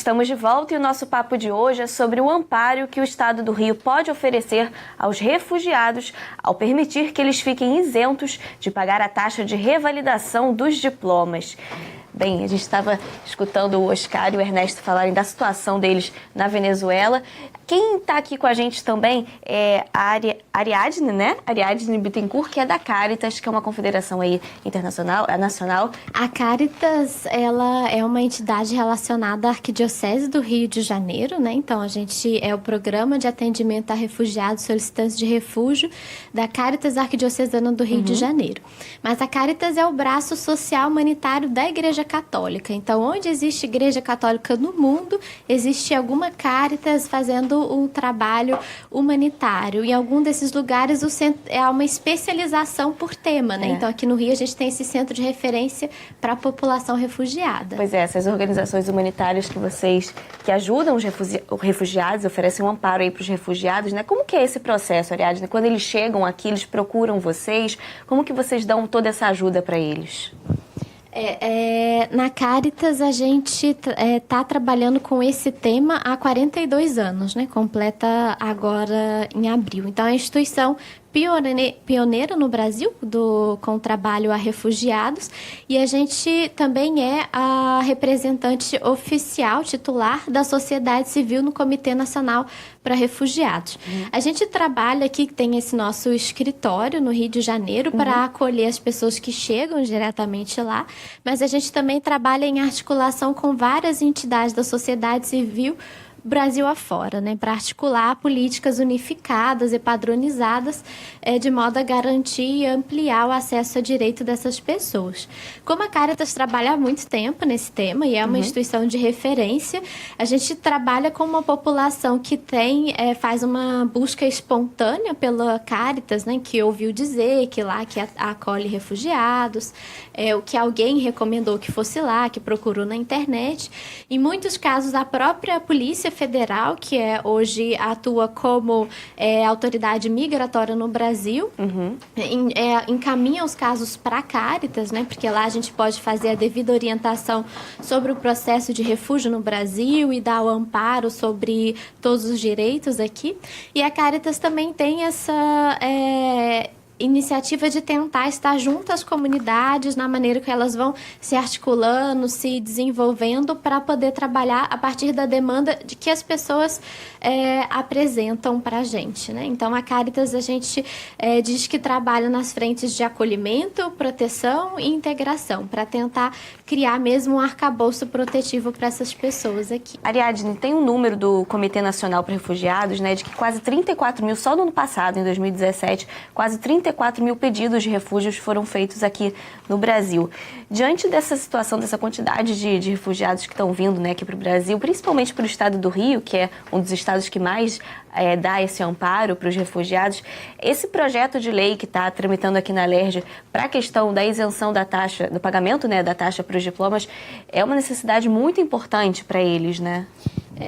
Estamos de volta e o nosso papo de hoje é sobre o amparo que o Estado do Rio pode oferecer aos refugiados ao permitir que eles fiquem isentos de pagar a taxa de revalidação dos diplomas. Bem, a gente estava escutando o Oscar e o Ernesto falarem da situação deles na Venezuela. Quem está aqui com a gente também é a Ariadne, né? Ariadne Bittencourt, que é da Caritas, que é uma confederação aí internacional, nacional. A Caritas, ela é uma entidade relacionada à Arquidiocese do Rio de Janeiro, né? Então, a gente é o Programa de Atendimento a Refugiados Solicitantes de Refúgio da Caritas Arquidiocesana do Rio de Janeiro. Mas a Caritas é o braço social humanitário da Igreja Católica. Então, onde existe Igreja Católica no mundo, existe alguma Caritas fazendo um trabalho humanitário. Em algum desses lugares, há uma especialização por tema, né? Então, aqui no Rio, a gente tem esse centro de referência para a população refugiada. Pois é, essas organizações humanitárias que ajudam os refugiados, oferecem um amparo aí para os refugiados, né? Como que é esse processo, Ariadne? Quando eles chegam aqui, eles procuram vocês, como que vocês dão toda essa ajuda para eles? Na Caritas, a gente está trabalhando com esse tema há 42 anos, né? Completa agora em abril. Então, é a instituição pioneira no Brasil com o trabalho a refugiados, e a gente também é a representante oficial titular da sociedade civil no Comitê Nacional para Refugiados. A gente trabalha aqui, tem esse nosso escritório no Rio de Janeiro para acolher as pessoas que chegam diretamente lá, mas a gente também trabalha em articulação com várias entidades da sociedade civil Brasil afora, né, para articular políticas unificadas e padronizadas de modo a garantir e ampliar o acesso a direito dessas pessoas. Como a Caritas trabalha há muito tempo nesse tema e é uma instituição de referência, a gente trabalha com uma população que faz uma busca espontânea pela Caritas, né, que ouviu dizer que lá que acolhe refugiados, o que alguém recomendou que fosse lá, que procurou na internet. Em muitos casos, a própria Polícia Federal, que hoje atua como autoridade migratória no Brasil, encaminha os casos para a Caritas, né, porque lá a gente pode fazer a devida orientação sobre o processo de refúgio no Brasil e dar o amparo sobre todos os direitos aqui. E a Caritas também tem essa iniciativa de tentar estar junto às comunidades na maneira que elas vão se articulando, se desenvolvendo para poder trabalhar a partir da demanda de que as pessoas apresentam para a gente, né? Então, a Caritas, a gente diz que trabalha nas frentes de acolhimento, proteção e integração, para tentar criar mesmo um arcabouço protetivo para essas pessoas aqui. Ariadne, tem um número do Comitê Nacional para Refugiados, né, de que quase 34 mil, só no ano passado, em 2017, quase 34 mil pedidos de refúgios foram feitos aqui no Brasil. Diante dessa situação, dessa quantidade de refugiados que estão vindo, né, aqui para o Brasil, principalmente para o estado do Rio, que é um dos estados que mais dá esse amparo para os refugiados, esse projeto de lei que está tramitando aqui na LERJ para a questão da isenção da taxa, do pagamento, né, da taxa para os diplomas, é uma necessidade muito importante para eles, né?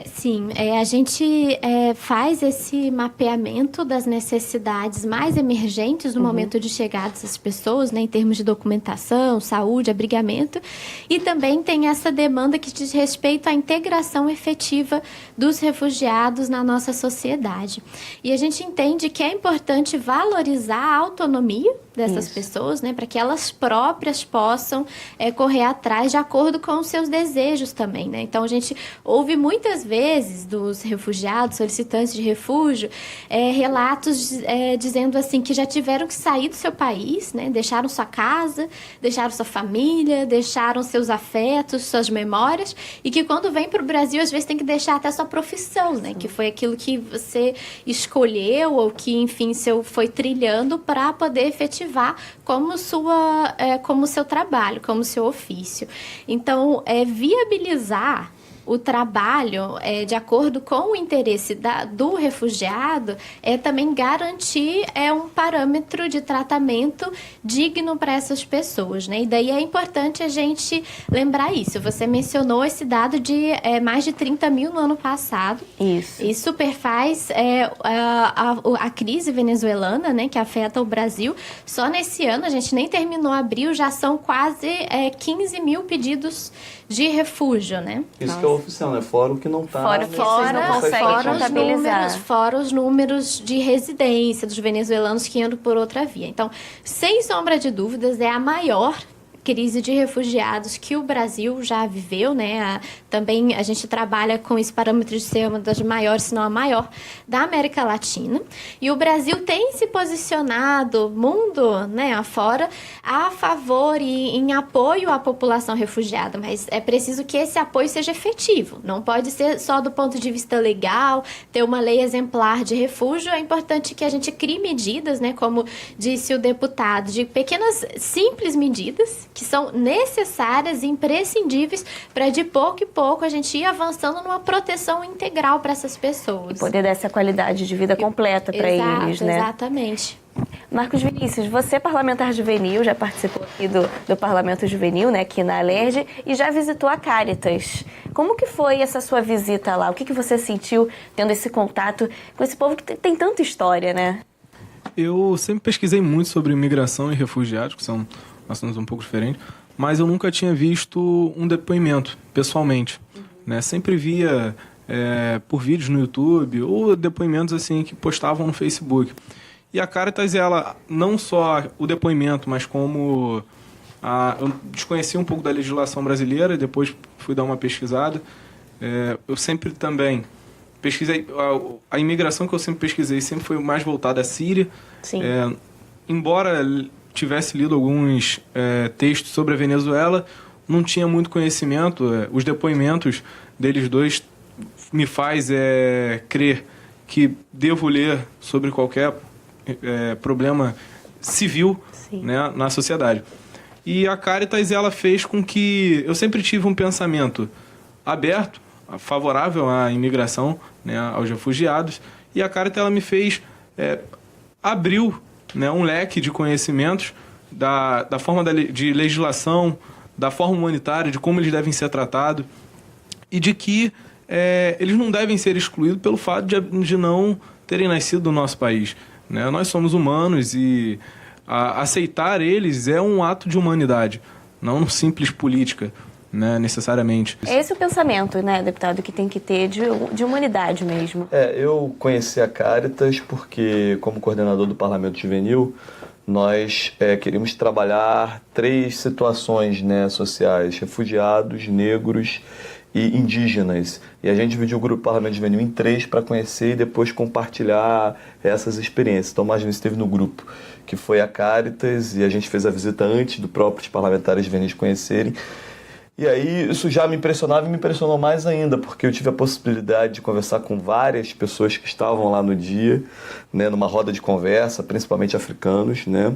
Sim, a gente faz esse mapeamento das necessidades mais emergentes no momento de chegada dessas pessoas, né, em termos de documentação, saúde, abrigamento, e também tem essa demanda que diz respeito à integração efetiva dos refugiados na nossa sociedade. E a gente entende que é importante valorizar a autonomia dessas pessoas, né, para que elas próprias possam correr atrás de acordo com os seus desejos também, né? Então, a gente ouve muitas vezes dos refugiados, solicitantes de refúgio, relatos dizendo assim que já tiveram que sair do seu país, né, deixaram sua casa, deixaram sua família, deixaram seus afetos, suas memórias, e que quando vem para o Brasil, às vezes tem que deixar até sua profissão, né, que foi aquilo que você escolheu ou que, enfim, foi trilhando para poder efetivar como seu trabalho, como seu ofício. Então, viabilizar o trabalho de acordo com o interesse do refugiado também garantir um parâmetro de tratamento digno para essas pessoas, né? E daí é importante a gente lembrar isso. Você mencionou esse dado de mais de 30 mil no ano passado. Isso perfaz a crise venezuelana, né, que afeta o Brasil. Só nesse ano, a gente nem terminou abril, já são quase 15 mil pedidos de refúgio, né? Isso que eu oficial, né? Fora o que não está... Fora o que vocês não conseguem contabilizar. Fora os números de residência dos venezuelanos que andam por outra via. Então, sem sombra de dúvidas, é a maior crise de refugiados que o Brasil já viveu, né? Também a gente trabalha com esse parâmetro de ser uma das maiores, se não a maior, da América Latina. E o Brasil tem se posicionado, mundo, né, afora, a favor e em apoio à população refugiada, mas é preciso que esse apoio seja efetivo. Não pode ser só do ponto de vista legal, ter uma lei exemplar de refúgio. É importante que a gente crie medidas, né, como disse o deputado, de pequenas, simples medidas que são necessárias e imprescindíveis para de pouco em pouco a gente ir avançando numa proteção integral para essas pessoas. E poder dar essa qualidade de vida completa para eles, né? Exatamente. Marcos Vinícius, você é parlamentar juvenil, já participou aqui do Parlamento Juvenil, né, aqui na Alerj, e já visitou a Cáritas. Como que foi essa sua visita lá? O que você sentiu tendo esse contato com esse povo que tem tanta história, né? Eu sempre pesquisei muito sobre imigração e refugiados, que são assuntos um pouco diferentes, mas eu nunca tinha visto um depoimento, pessoalmente. Né? Sempre via por vídeos no YouTube ou depoimentos assim que postavam no Facebook. E a Cáritas, ela, não só o depoimento, mas como... eu desconhecia um pouco da legislação brasileira, depois fui dar uma pesquisada. Eu sempre também pesquisei... A imigração que eu sempre pesquisei sempre foi mais voltada à Síria. Sim. Embora tivesse lido alguns textos sobre a Venezuela, não tinha muito conhecimento. Os depoimentos deles dois me faz crer que devo ler sobre qualquer problema civil, né, na sociedade. E a Cáritas, ela fez com que eu sempre tive um pensamento aberto, favorável à imigração, né, aos refugiados, e a Cáritas, ela me fez abriu, né, um leque de conhecimentos da forma de legislação, da forma humanitária, de como eles devem ser tratados e de que eles não devem ser excluídos pelo fato de não terem nascido no nosso país. Né? Nós somos humanos e aceitar eles é um ato de humanidade, não simples política, né, necessariamente. Esse é o pensamento, né, deputado, que tem que ter de humanidade mesmo. Eu conheci a Cáritas porque, como coordenador do Parlamento Juvenil, nós queríamos trabalhar 3 situações, né, sociais: refugiados, negros e indígenas. E a gente dividiu o grupo Parlamento Juvenil em 3 para conhecer e depois compartilhar essas experiências. Então, mais gente esteve no grupo, que foi a Cáritas, e a gente fez a visita antes do próprios parlamentares juvenis conhecerem. E aí isso já me impressionava e me impressionou mais ainda, porque eu tive a possibilidade de conversar com várias pessoas que estavam lá no dia, né, numa roda de conversa, principalmente africanos, né?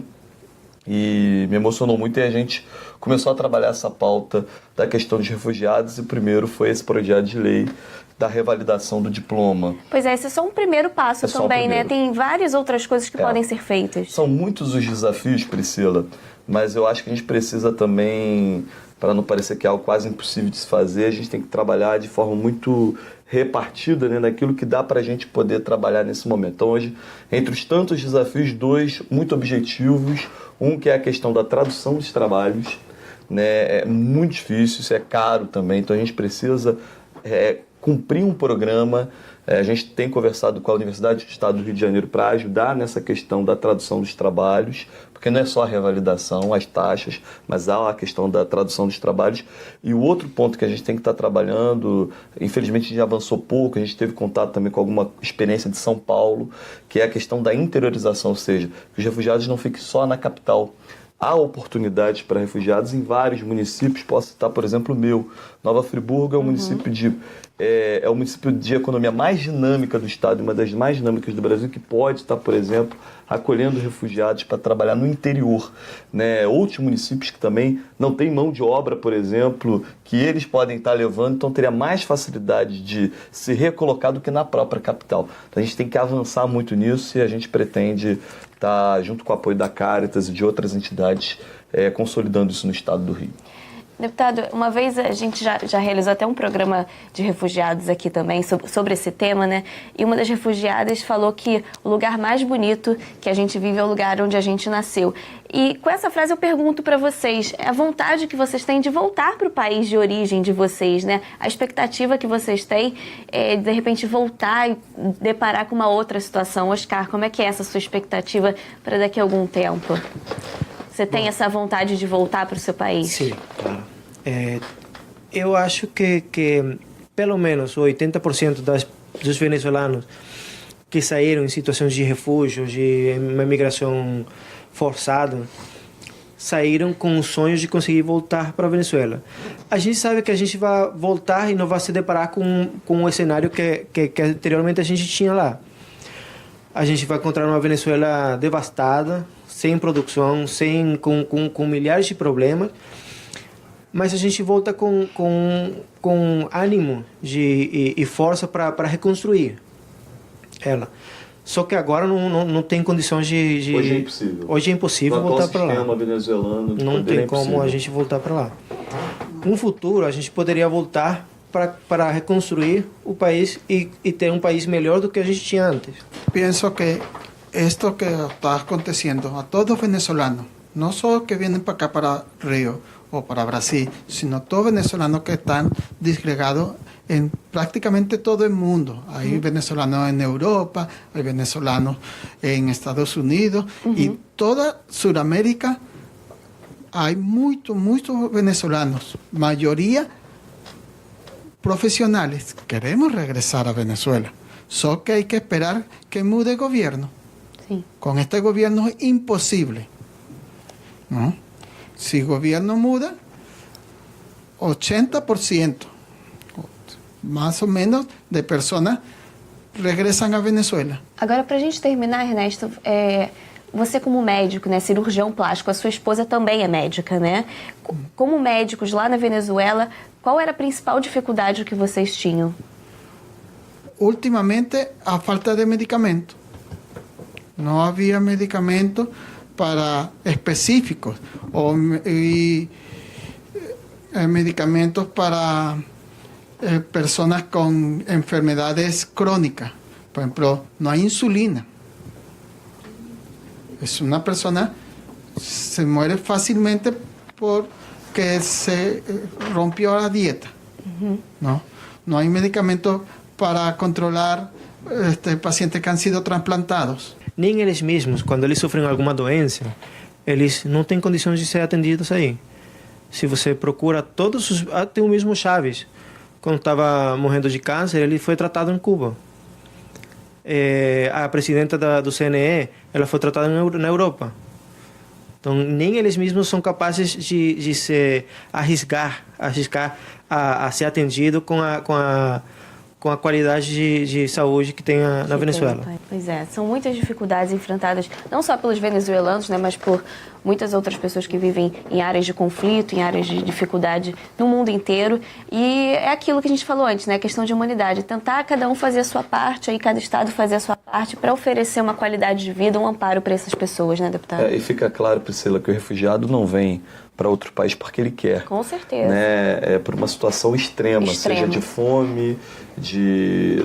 E me emocionou muito, e a gente começou a trabalhar essa pauta da questão dos refugiados, e o primeiro foi esse projeto de lei da revalidação do diploma. Pois é, esse é só um primeiro passo também, né? Tem várias outras coisas que podem ser feitas. São muitos os desafios, Priscila, mas eu acho que a gente precisa também, para não parecer que é algo quase impossível de se fazer, a gente tem que trabalhar de forma muito repartida, né, naquilo que dá para a gente poder trabalhar nesse momento. Então hoje, entre os tantos desafios, 2 muito objetivos. Um que é a questão da tradução dos trabalhos, né, é muito difícil, isso é caro também, então a gente precisa cumprir um programa. A gente tem conversado com a Universidade do Estado do Rio de Janeiro para ajudar nessa questão da tradução dos trabalhos, porque não é só a revalidação, as taxas, mas há a questão da tradução dos trabalhos. E o outro ponto que a gente tem que estar trabalhando, infelizmente a gente avançou pouco, a gente teve contato também com alguma experiência de São Paulo, que é a questão da interiorização, ou seja, que os refugiados não fiquem só na capital. Há oportunidades para refugiados em vários municípios. Posso citar, por exemplo, o meu. Nova Friburgo é um município é o município de economia mais dinâmica do estado, uma das mais dinâmicas do Brasil, que pode estar, por exemplo, acolhendo refugiados para trabalhar no interior. Né? Outros municípios que também não têm mão de obra, por exemplo, que eles podem estar levando, então teria mais facilidade de se recolocar do que na própria capital. Então a gente tem que avançar muito nisso, e a gente pretende estar, junto com o apoio da Cáritas e de outras entidades, consolidando isso no estado do Rio. Deputado, uma vez a gente já realizou até um programa de refugiados aqui também sobre esse tema, né? E uma das refugiadas falou que o lugar mais bonito que a gente vive é o lugar onde a gente nasceu. E com essa frase eu pergunto para vocês, a vontade que vocês têm de voltar para o país de origem de vocês, né? A expectativa que vocês têm é de repente voltar e deparar com uma outra situação. Oscar, como é que é essa sua expectativa para daqui a algum tempo? Você tem essa vontade de voltar para o seu país? Sim, claro. Eu acho que pelo menos 80% dos venezuelanos que saíram em situações de refúgio, de uma imigração forçada, saíram com os sonhos de conseguir voltar para a Venezuela. A gente sabe que a gente vai voltar e não vai se deparar com um cenário que anteriormente a gente tinha lá. A gente vai encontrar uma Venezuela devastada, sem produção, com milhares de problemas, mas a gente volta com ânimo e força para reconstruir ela. Só que agora não tem condições de... Hoje é impossível. Hoje é impossível voltar para lá. O sistema venezuelano de não poder tem é como a gente voltar para lá. No futuro, a gente poderia voltar para reconstruir o país e ter um país melhor do que a gente tinha antes. Pienso que esto que está aconteciendo a todos los venezolanos, no solo que vienen para acá, para Río o para Brasil, sino todos venezolanos que están disgregados en prácticamente todo el mundo. Hay venezolanos en Europa, hay venezolanos en Estados Unidos y toda Sudamérica hay muchos venezolanos, mayoría profesionales. Queremos regresar a Venezuela, solo que hay que esperar que mude el gobierno. Sí. Con este gobierno es imposible, ¿no? Si el gobierno muda, 80%, más o menos, de personas regresam a Venezuela. Agora, para a gente terminar, Ernesto, você como médico, né, cirurgião plástico, a sua esposa também é médica, né? Como médicos lá na Venezuela, qual era a principal dificuldade que vocês tinham? Últimamente, a falta de medicamento. No había medicamentos para específicos y medicamentos para personas con enfermedades crónicas. Por ejemplo, no hay insulina. Es una persona se muere fácilmente porque se rompió la dieta. No hay medicamentos para controlar pacientes que han sido trasplantados. Nem eles mesmos, quando eles sofrem alguma doença, eles não têm condições de ser atendidos aí. Se você procura todos os... Até o mesmo Chávez, quando estava morrendo de câncer, ele foi tratado em Cuba. A presidenta do CNE, ela foi tratada na Europa. Então, nem eles mesmos são capazes de se arriscar a ser atendido com a qualidade de saúde que tem na Venezuela. Pois é, são muitas dificuldades enfrentadas não só pelos venezuelanos, né, mas por muitas outras pessoas que vivem em áreas de conflito, em áreas de dificuldade no mundo inteiro. E é aquilo que a gente falou antes, né, a questão de humanidade. Tentar cada um fazer a sua parte, aí cada estado fazer a sua parte para oferecer uma qualidade de vida, um amparo para essas pessoas, né, deputado? E fica claro, Priscila, que o refugiado não vem para outro país porque ele quer. Com certeza. Né? É por uma situação extrema, seja de fome,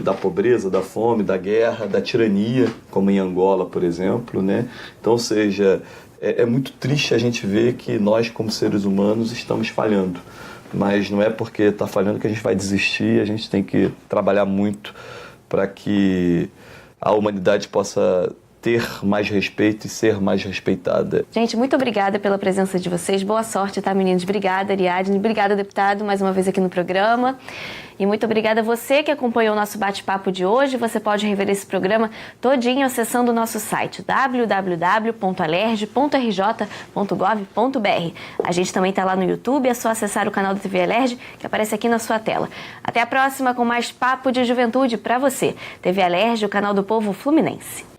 da pobreza, da fome, da guerra, da tirania, como em Angola, por exemplo, né? Então, ou seja, é muito triste a gente ver que nós, como seres humanos, estamos falhando. Mas não é porque está falhando que a gente vai desistir, a gente tem que trabalhar muito para que a humanidade possa ter mais respeito e ser mais respeitada. Gente, muito obrigada pela presença de vocês. Boa sorte, tá, meninos? Obrigada, Ariadne. Obrigada, deputado, mais uma vez aqui no programa. E muito obrigada a você que acompanhou o nosso bate-papo de hoje. Você pode rever esse programa todinho acessando o nosso site www.alerj.rj.gov.br. A gente também está lá no YouTube, é só acessar o canal da TV Alerj, que aparece aqui na sua tela. Até a próxima com mais Papo de Juventude para você. TV Alerj, o canal do povo fluminense.